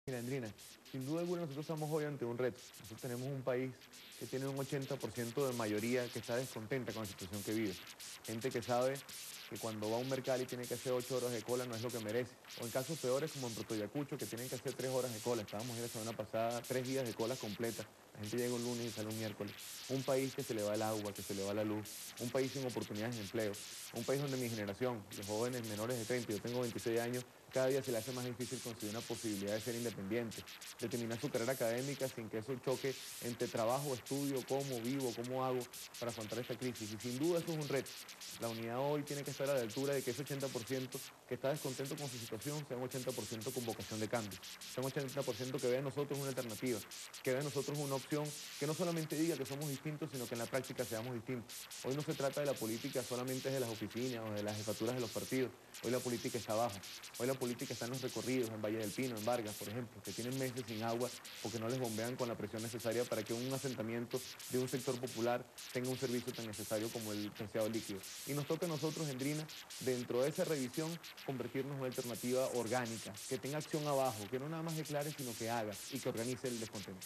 Mira, Andrina, sin duda alguna nosotros estamos hoy ante un reto. Nosotros tenemos un país que tiene un 80% de mayoría que está descontenta con la situación que vive. Gente que sabe que cuando va a un mercado y tiene que hacer 8 horas de cola no es lo que merece. O en casos peores como en Puerto Ayacucho que tienen que hacer 3 horas de cola. Estábamos ahí la semana pasada, 3 días de cola completa. La gente llega un lunes y sale un miércoles. Un país que se le va el agua, que se le va la luz. Un país sin oportunidades de empleo. Un país donde mi generación, los jóvenes menores de 30, yo tengo 26 años, cada día se le hace más difícil conseguir una posibilidad de ser independiente, de terminar su carrera académica sin que eso choque entre trabajo, estudio, cómo vivo, cómo hago para afrontar esta crisis. Y sin duda eso es un reto. La unidad hoy tiene que estar a la altura de que ese 80% que está descontento con su situación sea un 80% con vocación de cambio, sea un 80% que vea en nosotros una alternativa, que vea en nosotros una opción que no solamente diga que somos distintos, sino que en la práctica seamos distintos. Hoy no se trata de la política solamente de las oficinas o de las jefaturas de los partidos. Hoy la política está abajo. Hoy la política está en los recorridos, en Valle del Pino, en Vargas, por ejemplo, que tienen meses sin agua porque no les bombean con la presión necesaria para que un asentamiento de un sector popular tenga un servicio tan necesario como el preciado líquido. Y nos toca a nosotros, Gendrina, dentro de esa revisión, convertirnos en una alternativa orgánica, que tenga acción abajo, que no nada más declare, sino que haga y que organice el descontento.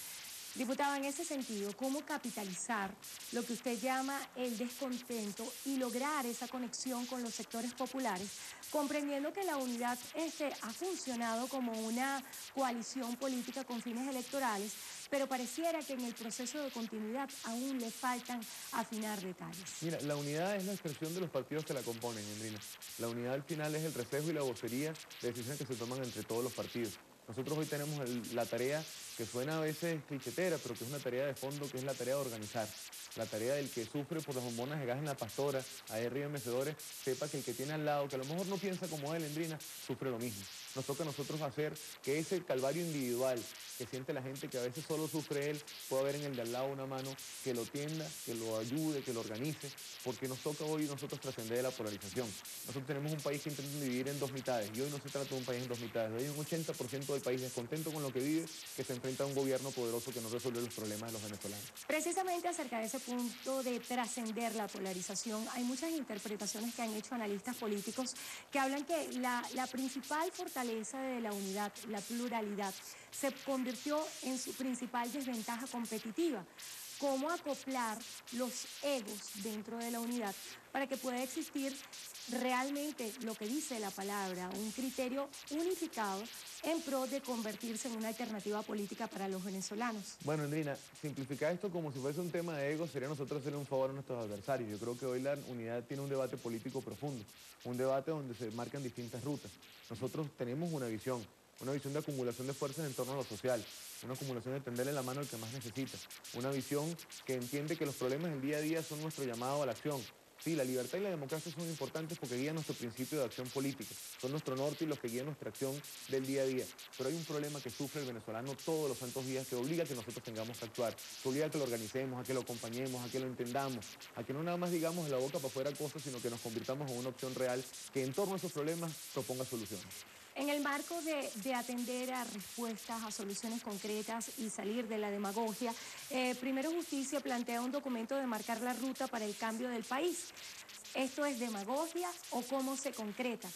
Diputado, en ese sentido, ¿cómo capitalizar lo que usted llama el descontento y lograr esa conexión con los sectores populares, comprendiendo que la unidad ha funcionado como una coalición política con fines electorales, pero pareciera que en el proceso de continuidad aún le faltan afinar detalles? Mira, la unidad es la expresión de los partidos que la componen, Endrina. La unidad al final es el reflejo y la vocería de decisiones que se toman entre todos los partidos. Nosotros hoy tenemos la tarea que suena a veces clichetera, pero que es una tarea de fondo, que es la tarea de organizar. La tarea del que sufre por las bombonas de gas en la pastora, a R y mecedores, sepa que el que tiene al lado, que a lo mejor no piensa como él, Endrina, sufre lo mismo. Nos toca a nosotros hacer que ese calvario individual que siente la gente, que a veces solo sufre él, pueda haber en el de al lado una mano que lo tienda, que lo ayude, que lo organice, porque nos toca hoy nosotros trascender de la polarización. Nosotros tenemos un país que intenta dividir en dos mitades, y hoy no se trata de un país en dos mitades. Hoy hay un 80% del país descontento con lo que vive, que se enfrenta a un gobierno poderoso que no resuelve los problemas de los venezolanos. Precisamente acerca de ese punto de trascender la polarización, hay muchas interpretaciones que han hecho analistas políticos que hablan que la principal fortaleza de la unidad, la pluralidad, se convirtió en su principal desventaja competitiva. ¿Cómo acoplar los egos dentro de la unidad para que pueda existir realmente lo que dice la palabra, un criterio unificado en pro de convertirse en una alternativa política para los venezolanos? Bueno, Andrina, simplificar esto como si fuese un tema de ego sería nosotros hacerle un favor a nuestros adversarios. Yo creo que hoy la unidad tiene un debate político profundo, un debate donde se marcan distintas rutas. Nosotros tenemos una visión de acumulación de fuerzas en torno a lo social, una acumulación de tenderle la mano al que más necesita, una visión que entiende que los problemas del día a día son nuestro llamado a la acción. Sí, la libertad y la democracia son importantes porque guían nuestro principio de acción política, son nuestro norte y los que guían nuestra acción del día a día. Pero hay un problema que sufre el venezolano todos los santos días que obliga a que nosotros tengamos que actuar, que obliga a que lo organicemos, a que lo acompañemos, a que lo entendamos, a que no nada más digamos de la boca para afuera cosas, sino que nos convirtamos en una opción real que en torno a esos problemas proponga soluciones. En el marco de atender a respuestas, a soluciones concretas y salir de la demagogia, Primero Justicia plantea un documento de marcar la ruta para el cambio del país. ¿Esto es demagogia o cómo se concreta?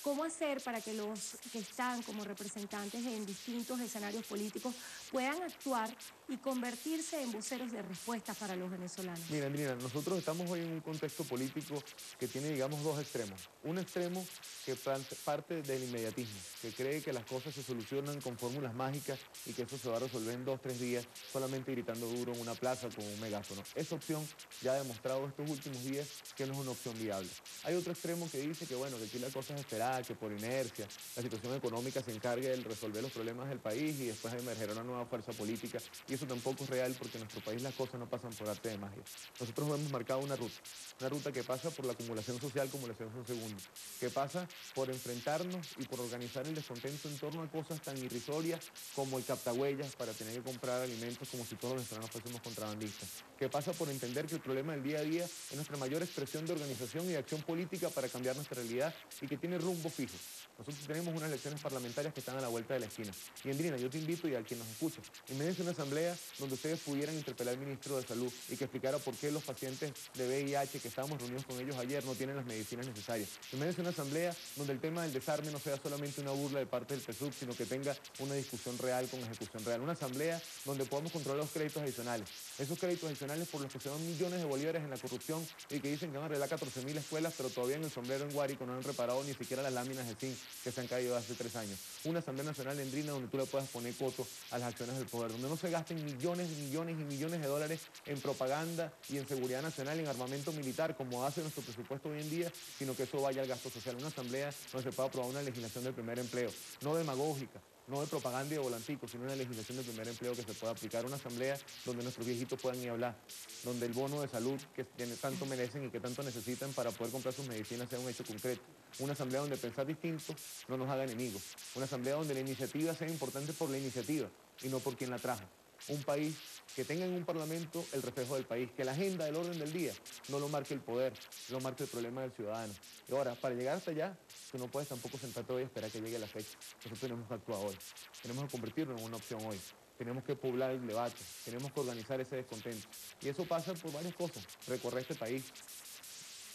¿Cómo hacer para que los que están como representantes en distintos escenarios políticos puedan actuar y convertirse en voceros de respuesta para los venezolanos? Mira, Andrina, nosotros estamos hoy en un contexto político que tiene, digamos, dos extremos. Un extremo que parte del inmediatismo, que cree que las cosas se solucionan con fórmulas mágicas y que eso se va a resolver en 2, 3 días solamente gritando duro en una plaza con un megáfono. Esa opción ya ha demostrado estos últimos días que no es una opción viable. Hay otro extremo que dice que, bueno, que aquí la cosa es esperada, que por inercia la situación económica se encargue de resolver los problemas del país y después emergerá una nueva fuerza política. Y eso tampoco es real porque en nuestro país las cosas no pasan por arte de magia. Nosotros hemos marcado una ruta que pasa por la acumulación social, como le decíamos un segundo, que pasa por enfrentarnos y por organizar el descontento en torno a cosas tan irrisorias como el captahuellas para tener que comprar alimentos como si todos los venezolanos fuésemos contrabandistas, que pasa por entender que el problema del día a día es nuestra mayor expresión de organización y de acción política para cambiar nuestra realidad y que tiene rumbo rumbo fijo. Nosotros tenemos unas elecciones parlamentarias que están a la vuelta de la esquina. Y Andrina, yo te invito y a quien nos escucha, imagínense una asamblea donde ustedes pudieran interpelar al ministro de Salud y que explicara por qué los pacientes de VIH que estábamos reunidos con ellos ayer no tienen las medicinas necesarias. Imagínense una asamblea donde el tema del desarme no sea solamente una burla de parte del PSUV, sino que tenga una discusión real con ejecución real. Una asamblea donde podamos controlar los créditos adicionales. Esos créditos adicionales por los que se van millones de bolívares en la corrupción y que dicen que van a arreglar 14.000 escuelas, pero todavía en el sombrero en Guárico no han reparado ni siquiera las láminas de zinc que se han caído hace 3 años. Una Asamblea Nacional Andrina donde tú le puedas poner coto a las acciones del poder, donde no se gasten millones, millones y millones de dólares en propaganda y en seguridad nacional, en armamento militar, como hace nuestro presupuesto hoy en día, sino que eso vaya al gasto social. Una asamblea donde se pueda aprobar una legislación del primer empleo, no demagógica, no de propaganda y de volantico, sino una legislación de primer empleo que se pueda aplicar. Una asamblea donde nuestros viejitos puedan ir a hablar, donde el bono de salud que tanto merecen y que tanto necesitan para poder comprar sus medicinas sea un hecho concreto. Una asamblea donde pensar distinto no nos haga enemigos. Una asamblea donde la iniciativa sea importante por la iniciativa y no por quien la trajo. Un país que tenga en un parlamento el reflejo del país, que la agenda del orden del día no lo marque el poder, lo marque el problema del ciudadano. Y ahora, para llegar hasta allá, tú no puedes tampoco sentarte hoy y esperar que llegue la fecha. Nosotros tenemos que actuar hoy, tenemos que convertirnos en una opción hoy, tenemos que poblar el debate, tenemos que organizar ese descontento. Y eso pasa por varias cosas, recorrer este país,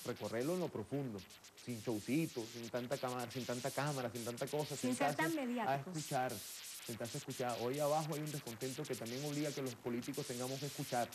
recorrerlo en lo profundo, sin showcitos, sin tanta cámara, sin tanta cosa, sin ser tan a mediáticos. escuchar, sentarse a escuchar. Hoy abajo hay un descontento que también obliga a que los políticos tengamos que escuchar,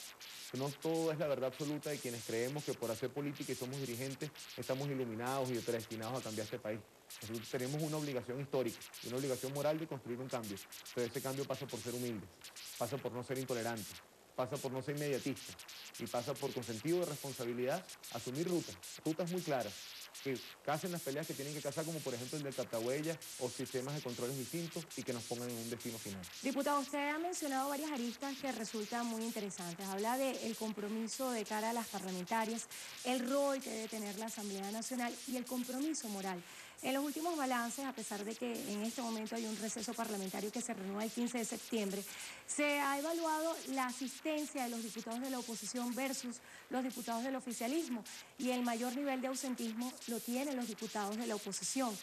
que no todo es la verdad absoluta de quienes creemos que por hacer política y somos dirigentes estamos iluminados y predestinados a cambiar este país. Nosotros tenemos una obligación histórica y una obligación moral de construir un cambio, pero ese cambio pasa por ser humildes, pasa por no ser intolerantes, pasa por no ser inmediatistas y pasa por, con sentido de responsabilidad, asumir rutas muy claras, que casen las peleas que tienen que cazar, como por ejemplo el del Captahuella, o sistemas de controles distintos y que nos pongan en un destino final. Diputado, usted ha mencionado varias aristas que resultan muy interesantes. Habla del compromiso de cara a las parlamentarias, el rol que debe tener la Asamblea Nacional y el compromiso moral. En los últimos balances, a pesar de que en este momento hay un receso parlamentario que se renueva el 15 de septiembre, se ha evaluado la asistencia de los diputados de la oposición versus los diputados del oficialismo, y el mayor nivel de ausentismo lo tienen los diputados de la oposición.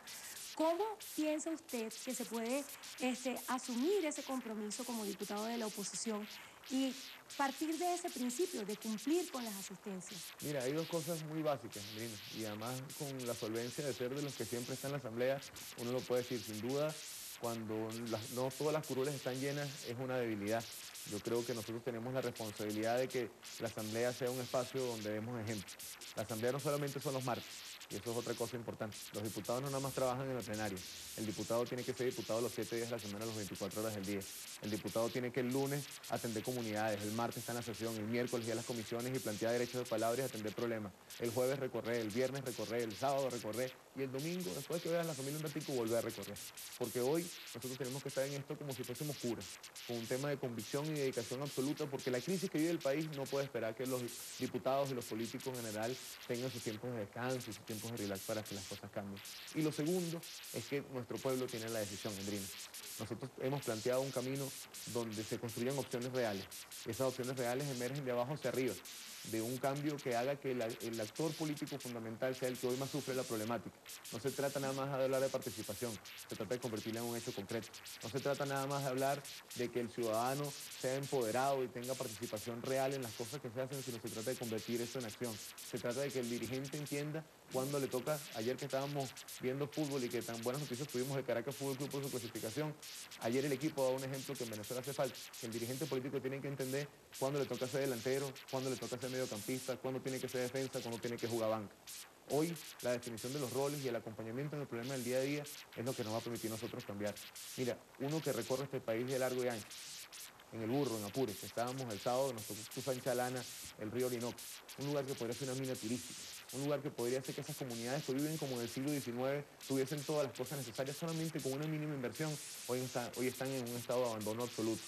¿Cómo piensa usted que se puede asumir ese compromiso como diputado de la oposición y partir de ese principio de cumplir con las asistencias? Mira, hay dos cosas muy básicas, Andrina, y además con la solvencia de ser de los que siempre están en la asamblea, uno lo puede decir sin duda, cuando no todas las curules están llenas es una debilidad. Yo creo que nosotros tenemos la responsabilidad de que la asamblea sea un espacio donde demos ejemplo. La asamblea no solamente son los martes, y eso es otra cosa importante. Los diputados no nada más trabajan en la plenaria. El diputado tiene que ser diputado los 7 días de la semana, las 24 horas del día. El diputado tiene que el lunes atender comunidades, el martes está en la sesión, el miércoles ir a las comisiones y plantear derechos de palabra y atender problemas. El jueves recorrer, el viernes recorrer, el sábado recorrer y el domingo, después que veas la familia un ratico, volver a recorrer. Porque hoy nosotros tenemos que estar en esto como si fuésemos curas, con un tema de convicción y dedicación absoluta, porque la crisis que vive el país no puede esperar que los diputados y los políticos en general tengan sus tiempos de descanso y sus tiempos de relax para que las cosas cambien. Y lo segundo es que nuestro pueblo tiene la decisión, Andrina. Nosotros hemos planteado un camino donde se construyan opciones reales. Esas opciones reales emergen de abajo hacia arriba, de un cambio que haga que el actor político fundamental sea el que hoy más sufre la problemática. No se trata nada más de hablar de participación, se trata de convertirla en un hecho concreto. No se trata nada más de hablar de que el ciudadano sea empoderado y tenga participación real en las cosas que se hacen, sino se trata de convertir eso en acción. Se trata de que el dirigente entienda cuándo le toca. Ayer que estábamos viendo fútbol y que tan buenas noticias tuvimos de Caracas Fútbol Club por su clasificación, ayer el equipo da un ejemplo que en Venezuela hace falta. El dirigente político tiene que entender cuándo le toca ser delantero, cuándo le toca ser mediocampista, cuándo tiene que ser defensa, cuándo tiene que jugar banca. Hoy la definición de los roles y el acompañamiento en el problema del día a día es lo que nos va a permitir a nosotros cambiar. Mira, uno que recorre este país de largo y ancho, en el Burro, en Apures, que estábamos el sábado, nos tocó cruzar en Chalana, el río Orinoco, un lugar que podría ser una mina turística, un lugar que podría hacer que esas comunidades que viven como en el siglo XIX tuviesen todas las cosas necesarias solamente con una mínima inversión, hoy están en un estado de abandono absoluto.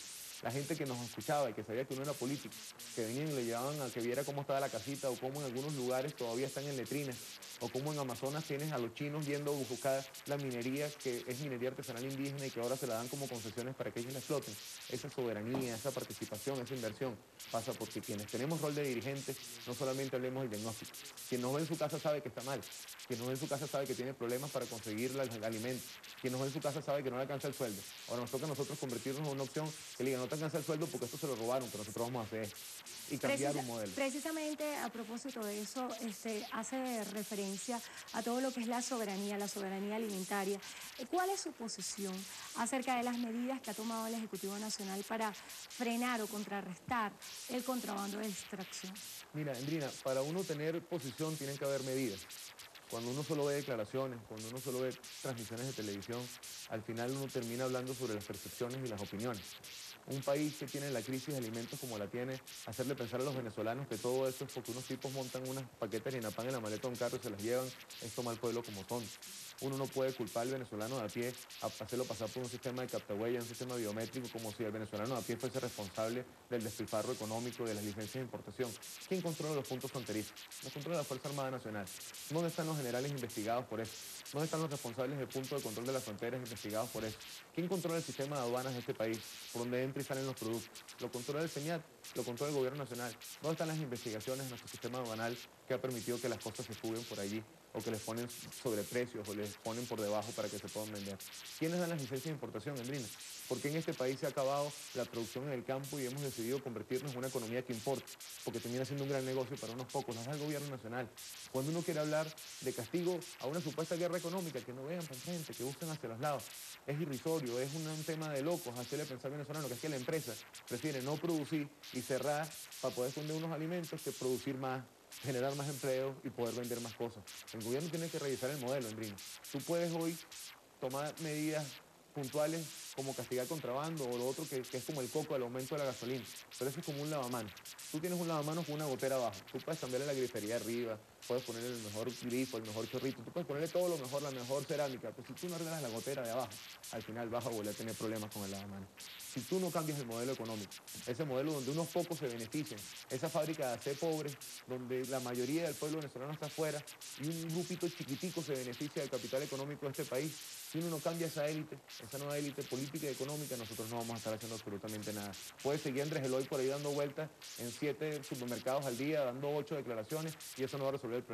La gente que nos escuchaba y que sabía que uno era político, que venían y le llevaban a que viera cómo estaba la casita o cómo en algunos lugares todavía están en letrinas, o cómo en Amazonas tienes a los chinos yendo a buscar la minería, que es minería artesanal indígena y que ahora se la dan como concesiones para que ellos la exploten. Esa soberanía, esa participación, esa inversión pasa porque quienes tenemos rol de dirigentes no solamente hablemos del diagnóstico. Quien nos ve en su casa sabe que está mal. Quien nos ve en su casa sabe que tiene problemas para conseguir el alimento. Quien nos ve en su casa sabe que no le alcanza el sueldo. Ahora nos toca a nosotros convertirnos en una opción que le diga, no te alcanza el sueldo porque esto se lo robaron, pero nosotros vamos a hacer esto. Y cambiar un modelo. Precisamente a propósito de eso, hace referencia a todo lo que es la soberanía alimentaria. ¿Cuál es su posición acerca de las medidas que ha tomado el Ejecutivo Nacional para frenar o contrarrestar el contrabando de extracción? Mira, Endrina, para uno tener posición tienen que haber medidas. Cuando uno solo ve declaraciones, cuando uno solo ve transmisiones de televisión, al final uno termina hablando sobre las percepciones y las opiniones. Un país que tiene la crisis de alimentos como la tiene, hacerle pensar a los venezolanos que todo esto es porque unos tipos montan unas paquetes de harina pan en la maleta de un carro y se las llevan, es tomar el pueblo como tonto. Uno no puede culpar al venezolano de a pie a hacerlo pasar por un sistema de captahuella, un sistema biométrico, como si el venezolano de a pie fuese responsable del despilfarro económico, de las licencias de importación. ¿Quién controla los puntos fronterizos? Los controla la Fuerza Armada Nacional. ¿Dónde están los generales investigados por eso? ¿Dónde están los responsables del punto de control de las fronteras investigados por eso? ¿Quién controla el sistema de aduanas de este país? ¿Por donde entran y salen los productos? ¿Lo controla el SENIAT? ¿Lo controla el gobierno nacional? ¿Dónde están las investigaciones en nuestro sistema aduanal que ha permitido que las cosas se fuguen por allí? O que les ponen sobreprecios o les ponen por debajo para que se puedan vender. ¿Quiénes dan las licencias de importación, Endrina? ¿Por qué en este país se ha acabado la producción en el campo y hemos decidido convertirnos en una economía que importa? Porque termina siendo un gran negocio para unos pocos, las da el gobierno nacional. Cuando uno quiere hablar de castigo a una supuesta guerra económica, que no vean para frente, que busquen hacia los lados, es irrisorio, es un tema de locos hacerle pensar al venezolano que es que la empresa prefiere no producir y cerrar para poder esconder unos alimentos que producir más, generar más empleo y poder vender más cosas. El gobierno tiene que revisar el modelo, Endrino. Tú puedes hoy tomar medidas puntuales como castigar contrabando o lo otro que es como el coco del aumento de la gasolina, pero eso es como un lavamanos. Tú tienes un lavamanos con una gotera abajo, tú puedes cambiarle la grifería arriba, puedes ponerle el mejor grifo, el mejor chorrito, tú puedes ponerle todo lo mejor, la mejor cerámica, pero si tú no arreglas la gotera de abajo, al final vas a volver a tener problemas con el lavamanos. Si tú no cambias el modelo económico, ese modelo donde unos pocos se benefician, esa fábrica de hacer pobres, donde la mayoría del pueblo venezolano está afuera y un grupito chiquitico se beneficia del capital económico de este país, si uno no cambia esa élite, esa nueva élite política y económica, nosotros no vamos a estar haciendo absolutamente nada. Puede seguir Andrés Eloy por ahí dando vueltas en 7 supermercados al día, dando 8 declaraciones y eso no va a resolver el problema.